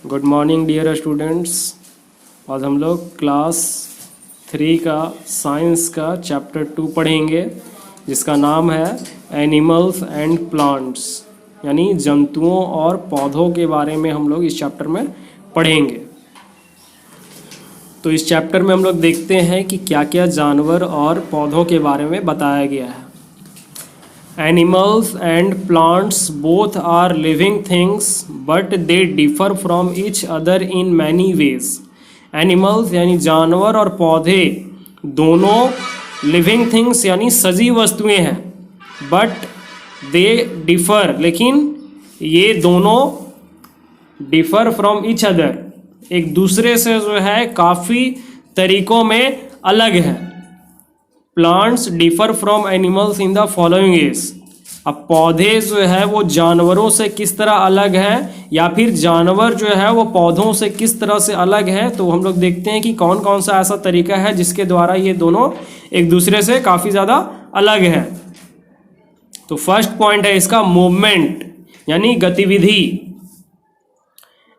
Good morning dear students. आज हम लोग क्लास 3 का साइंस का चैप्टर 2 पढ़ेंगे, जिसका नाम है एनिमल्स एंड प्लांट्स, यानी जंतुओं और पौधों के बारे में हम लोग इस चैप्टर में पढ़ेंगे। तो इस चैप्टर में हम लोग देखते हैं कि क्या क्या जानवर और पौधों के बारे में बताया गया है। Animals and plants both are living things, but they differ from each other in many ways. Animals यानी जानवर और पौधे दोनों living things यानी सजी वस्तुएं हैं, but they differ, लेकिन ये दोनों differ from each other, एक दूसरे से जो है काफ़ी तरीक़ों में अलग है। Plants differ from animals in the following veg. अब पौधे जो है वो जानवरों से किस तरह अलग है, या फिर जानवर जो है वो पौधों से किस तरह से अलग है, तो हम लोग देखते हैं कि कौन कौन सा ऐसा तरीका है जिसके द्वारा ये दोनों एक दूसरे से काफ़ी ज़्यादा अलग है। तो फर्स्ट पॉइंट है इसका मूवमेंट यानी गतिविधि।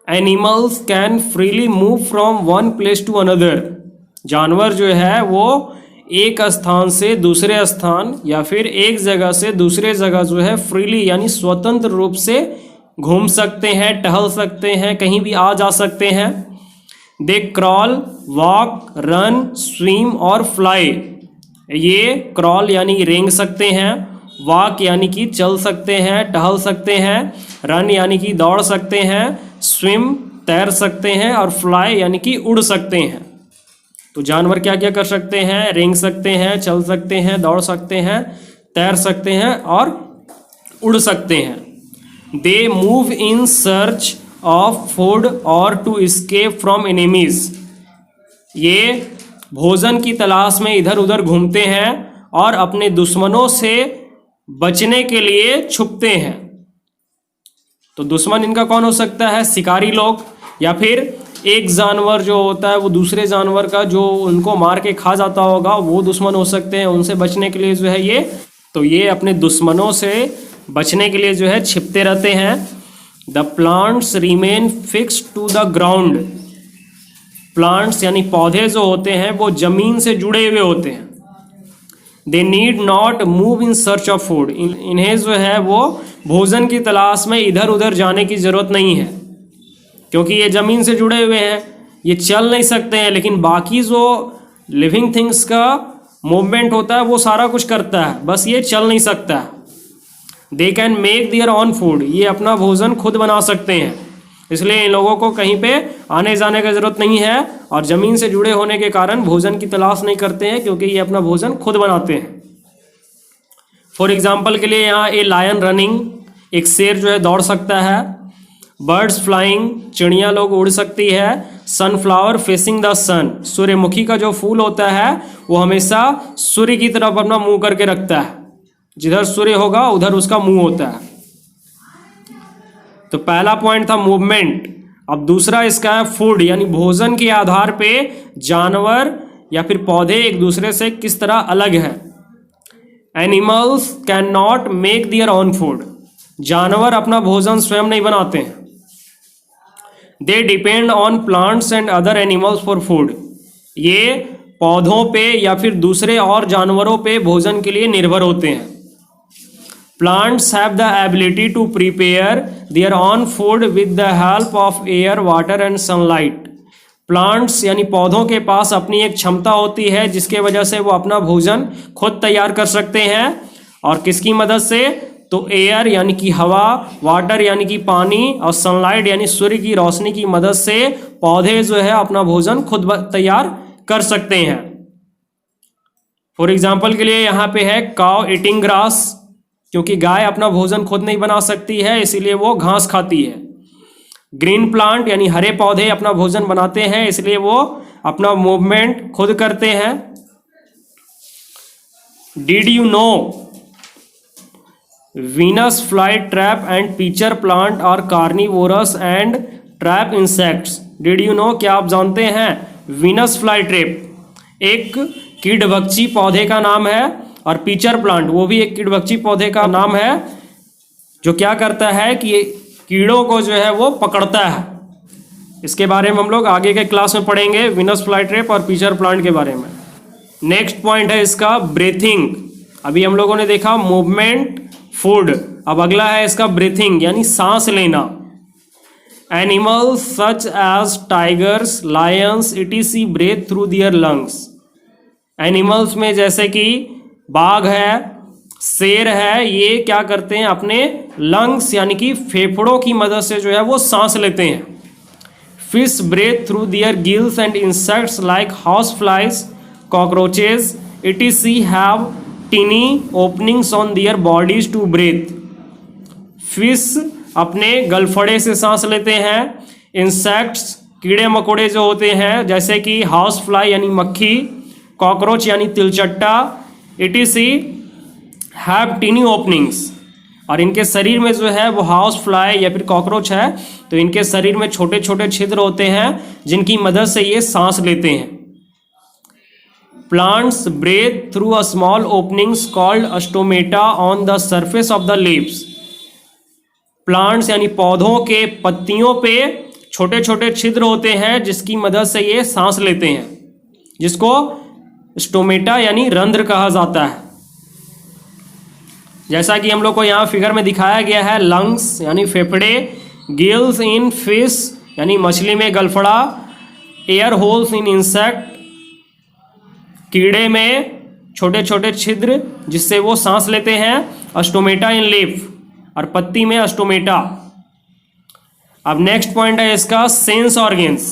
Animals can freely move from one place to another. जानवर जो है वो एक स्थान से दूसरे स्थान या फिर एक जगह से दूसरे जगह जो है फ्रीली यानी स्वतंत्र रूप से घूम सकते हैं, टहल सकते हैं, कहीं भी आ जा सकते हैं। दे क्रॉल, वॉक, रन, स्विम और फ्लाई। ये क्रॉल यानी रेंग सकते हैं, वॉक यानी कि चल सकते हैं, टहल सकते हैं, रन यानी कि दौड़ सकते हैं, स्विम तैर सकते हैं और फ्लाई यानी कि उड़ सकते हैं। तो जानवर क्या क्या कर सकते हैं? रेंग सकते हैं, चल सकते हैं, दौड़ सकते हैं, तैर सकते हैं और उड़ सकते हैं। They move in search of food और टू एस्केप फ्रॉम एनिमीज। ये भोजन की तलाश में इधर उधर घूमते हैं और अपने दुश्मनों से बचने के लिए छुपते हैं। तो दुश्मन इनका कौन हो सकता है? शिकारी लोग, या फिर एक जानवर जो होता है वो दूसरे जानवर का जो उनको मार के खा जाता होगा वो दुश्मन हो सकते हैं। उनसे बचने के लिए जो है ये अपने दुश्मनों से बचने के लिए जो है छिपते रहते हैं। The plants remain fix to the ground. Plants यानी पौधे जो होते हैं वो जमीन से जुड़े हुए होते हैं। They need not move in search of food. इन्हें जो है वो भोजन की तलाश में इधर उधर जाने की ज़रूरत नहीं है, क्योंकि ये ज़मीन से जुड़े हुए हैं, ये चल नहीं सकते हैं। लेकिन बाकी जो लिविंग थिंग्स का मूवमेंट होता है वो सारा कुछ करता है, बस ये चल नहीं सकता है। They can make their own food. ये अपना भोजन खुद बना सकते हैं, इसलिए इन लोगों को कहीं पे आने जाने की ज़रूरत नहीं है और ज़मीन से जुड़े होने के कारण भोजन की तलाश नहीं करते हैं, क्योंकि ये अपना भोजन खुद बनाते हैं। फॉर एग्जाम्पल के लिए यहाँ ए लायन रनिंग, एक शेर जो है दौड़ सकता है। बर्ड्स फ्लाइंग, चिड़िया लोग उड़ सकती है। सनफ्लावर फेसिंग द सन, सूर्यमुखी का जो फूल होता है वो हमेशा सूर्य की तरफ अपना मुंह करके रखता है, जिधर सूर्य होगा उधर उसका मुंह होता है। तो पहला पॉइंट था मूवमेंट। अब दूसरा इसका है फूड, यानी भोजन के आधार पे जानवर या फिर पौधे एक दूसरे से किस तरह अलग है। Animals can not make their own food. जानवर अपना भोजन स्वयं नहीं बनाते हैं। They depend on plants and other animals for food. ये पौधों पे या फिर दूसरे और जानवरों पे भोजन के लिए निर्भर होते हैं। Plants have the ability to prepare their own food with the help of air, water and sunlight. Plants यानी पौधों के पास अपनी एक क्षमता होती है जिसके वजह से वो अपना भोजन खुद तैयार कर सकते हैं। और किसकी मदद से? तो एयर यानी कि हवा, वाटर यानी कि पानी और सनलाइट यानी सूर्य की रोशनी की मदद से पौधे जो है अपना भोजन खुद तैयार कर सकते हैं। फॉर एग्जाम्पल के लिए यहाँ पे है काउ ईटिंग ग्रास, क्योंकि गाय अपना भोजन खुद नहीं बना सकती है, इसीलिए वो घास खाती है। ग्रीन प्लांट यानी हरे पौधे अपना भोजन बनाते हैं, इसलिए वो अपना मूवमेंट खुद करते हैं। Did you know Venus flytrap and pitcher plant are carnivorous and trap insects. Did you know? क्या आप जानते हैं Venus flytrap एक कीड़भक्षी पौधे का नाम है, और पिचर प्लांट वो भी एक कीड़भक्षी पौधे का नाम है, जो क्या करता है कि ये कीड़ों को जो है वो पकड़ता है। इसके बारे में हम लोग आगे के क्लास में पढ़ेंगे, विनस फ्लाईट्रेप और पीचर प्लांट के बारे में। नेक्स्ट पॉइंट है इसका ब्रीथिंग। अभी हम लोगों ने देखा मूवमेंट, फूड, अब अगला है इसका ब्रीथिंग यानी सांस लेना। Animals such as tigers, lions etc breathe through their lungs. Animals में जैसे कि बाघ है, शेर है, ये क्या करते हैं, अपने लंग्स यानी कि फेफड़ों की मदद से जो है वो सांस लेते हैं। Fish breathe through their gills and insects like house flies, cockroaches etc have tiny openings on their bodies to breathe। Fish अपने गलफड़े से सांस लेते हैं। इंसेक्ट्स कीड़े मकोड़े जो होते हैं जैसे कि हाउस फ्लाई यानी मक्खी, कॉकरोच यानी तिलचट्टा etc have tiny openings, और इनके शरीर में जो है वो हाउस फ्लाई या फिर कॉकरोच है तो इनके शरीर में छोटे छोटे छिद्र होते हैं जिनकी मदद से ये सांस लेते हैं। Plants breathe through a small openings called stomata on the surface of the leaves। Plants यानी पौधों के पत्तियों पे छोटे छोटे छिद्र होते हैं जिसकी मदद से ये सांस लेते हैं, जिसको स्टोमेटा यानी रंध्र कहा जाता है। जैसा कि हम लोग को यहाँ फिगर में दिखाया गया है, लंग्स यानी फेफड़े, गिल्स इन फिश यानी मछली में गलफड़ा, एयर होल्स इन इंसेक्ट कीड़े में छोटे छोटे छिद्र जिससे वो सांस लेते हैं, अस्टोमेटा इन लीफ और पत्ती में अस्टोमेटा। अब नेक्स्ट पॉइंट है इसका सेंस ऑर्गन्स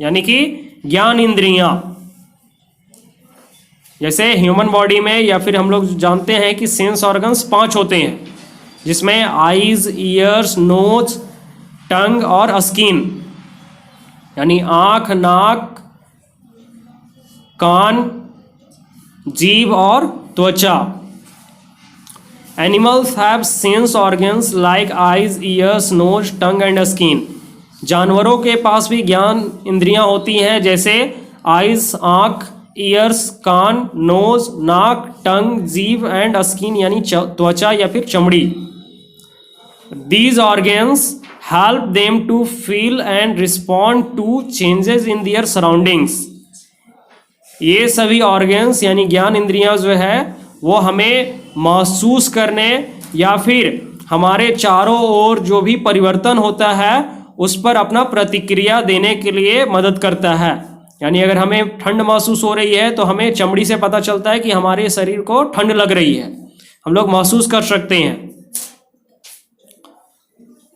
यानी कि ज्ञान इंद्रियां। जैसे ह्यूमन बॉडी में या फिर हम लोग जानते हैं कि सेंस ऑर्गन्स 5 होते हैं जिसमें आईज, ईयर्स, नोज, टंग और स्किन यानी आँख, नाक, कान, जीभ और त्वचा। Animals have sense organs like eyes, ears, nose, tongue and skin. जानवरों के पास भी ज्ञान इंद्रियां होती हैं जैसे आइज आँख, ईयर्स कान, नोज नाक, टंग जीभ एंड स्किन यानी त्वचा या फिर चमड़ी। These organs help them to feel and respond to changes in their surroundings. ये सभी ऑर्गन्स यानी ज्ञान इंद्रियां जो है वो हमें महसूस करने या फिर हमारे चारों ओर जो भी परिवर्तन होता है उस पर अपना प्रतिक्रिया देने के लिए मदद करता है। यानी अगर हमें ठंड महसूस हो रही है तो हमें चमड़ी से पता चलता है कि हमारे शरीर को ठंड लग रही है, हम लोग महसूस कर सकते हैं।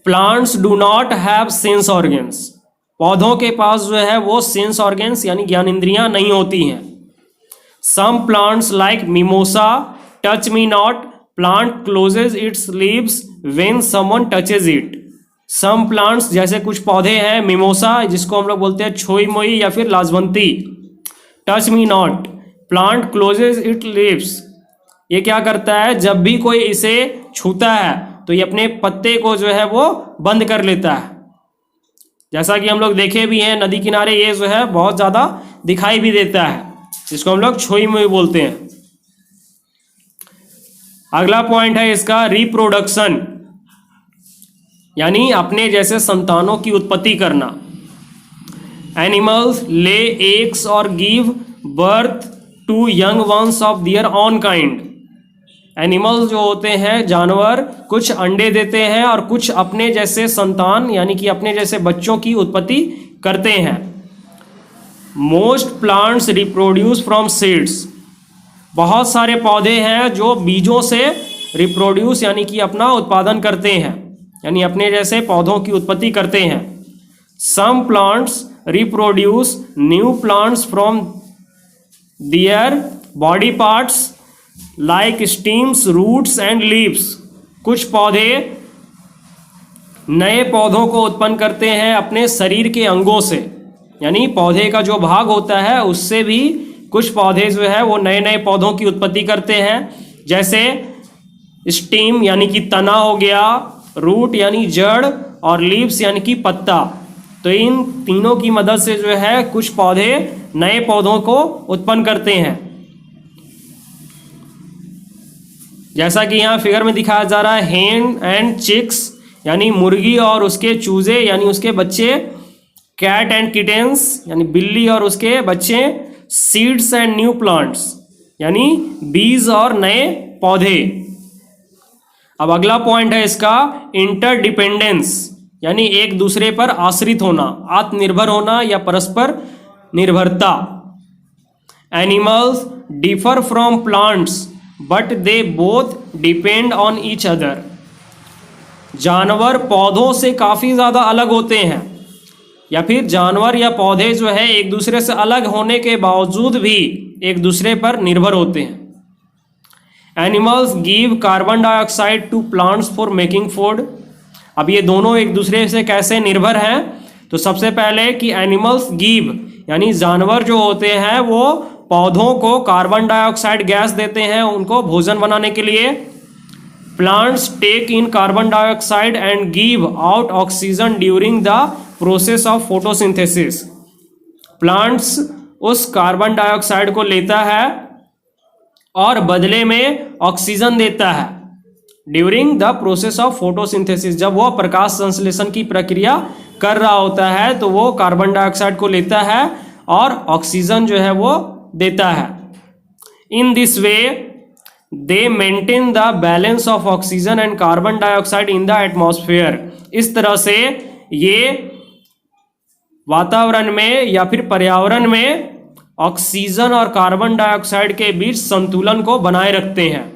Plants do not have sense organs. पौधों के पास जो है वो सेंस ऑर्गन्स यानी ज्ञान इंद्रियां नहीं होती हैं। Some plants like mimosa touch me not, plant closes its leaves when someone touches it. Some plants जैसे कुछ पौधे हैं, मिमोसा जिसको हम लोग बोलते हैं छोई मोई या फिर लाजवंती, touch me not, plant closes it leaves. ये क्या करता है, जब भी कोई इसे छूता है तो ये अपने पत्ते को जो है वो बंद कर लेता है। जैसा कि हम लोग देखे भी हैं नदी किनारे ये जो है बहुत ज़्यादा दिखाई भी देता है, जिसको हम लोग छोई मोई बोलते हैं। अगला पॉइंट है इसका रिप्रोडक्शन यानी अपने जैसे संतानों की उत्पत्ति करना। एनिमल्स ले एग्स और give birth to young ones of their own kind. Animals जो होते हैं जानवर कुछ अंडे देते हैं और कुछ अपने जैसे संतान यानी कि अपने जैसे बच्चों की उत्पत्ति करते हैं। Most plants reproduce from seeds. बहुत सारे पौधे हैं जो बीजों से रिप्रोड्यूस यानी कि अपना उत्पादन करते हैं, यानी अपने जैसे पौधों की उत्पत्ति करते हैं। Some plants reproduce new plants from their body parts like stems, roots and leaves. कुछ पौधे नए पौधों को उत्पन्न करते हैं अपने शरीर के अंगों से, यानी पौधे का जो भाग होता है उससे भी कुछ पौधे जो है वो नए नए पौधों की उत्पत्ति करते हैं। जैसे स्टीम यानी कि तना हो गया, रूट यानी जड़ और लीव्स यानी कि पत्ता। तो इन तीनों की मदद से जो है कुछ पौधे नए पौधों को उत्पन्न करते हैं। जैसा कि यहाँ फिगर में दिखाया जा रहा है, हेन एंड चिक्स यानी मुर्गी और उसके चूजे यानी उसके बच्चे कैट एंड किटेंस यानी बिल्ली और उसके बच्चे, सीड्स एंड न्यू प्लांट्स यानी बीज और नए पौधे। अब अगला पॉइंट है इसका इंटरडिपेंडेंस यानी एक दूसरे पर आश्रित होना, आत्मनिर्भर होना या परस्पर निर्भरता। Animals differ from plants but they both depend on each other. जानवर पौधों से काफ़ी ज़्यादा अलग होते हैं, या फिर जानवर या पौधे जो है एक दूसरे से अलग होने के बावजूद भी एक दूसरे पर निर्भर होते हैं। Animals give carbon dioxide to plants for making food. अब ये दोनों एक दूसरे से कैसे निर्भर हैं, तो सबसे पहले कि एनिमल्स गिव यानी जानवर जो होते हैं वो पौधों को कार्बन डाइऑक्साइड गैस देते हैं उनको भोजन बनाने के लिए। Plants take in carbon dioxide and give out oxygen during the process of photosynthesis. Plants उस कार्बन डाइऑक्साइड को लेता है और बदले में ऑक्सीजन देता है during the process of photosynthesis. जब वो प्रकाश संश्लेषण की प्रक्रिया कर रहा होता है तो वो कार्बन डाइऑक्साइड को लेता है और ऑक्सीजन जो है वो देता है। In this way they maintain the balance of oxygen and carbon dioxide in the atmosphere. इस तरह से ये वातावरण में या फिर पर्यावरण में ऑक्सीजन और कार्बन डाइऑक्साइड के बीच संतुलन को बनाए रखते हैं।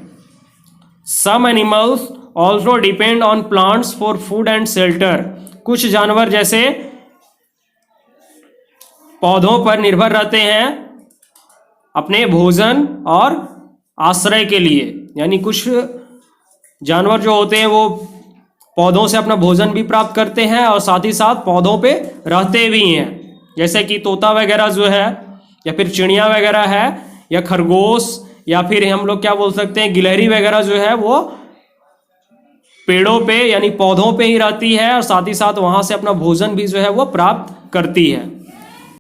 Some animals also depend on plants for food and shelter. कुछ जानवर जैसे पौधों पर निर्भर रहते हैं अपने भोजन और आश्रय के लिए, यानी कुछ जानवर जो होते हैं वो पौधों से अपना भोजन भी प्राप्त करते हैं और साथ ही साथ पौधों पे रहते भी हैं, जैसे कि तोता वगैरह जो है या फिर चिड़िया वगैरह है या खरगोश या फिर हम लोग क्या बोल सकते हैं गिलहरी वगैरह जो है वो पेड़ों पे यानी पौधों पे ही रहती है और साथ ही साथ वहाँ से अपना भोजन भी जो है वो प्राप्त करती है।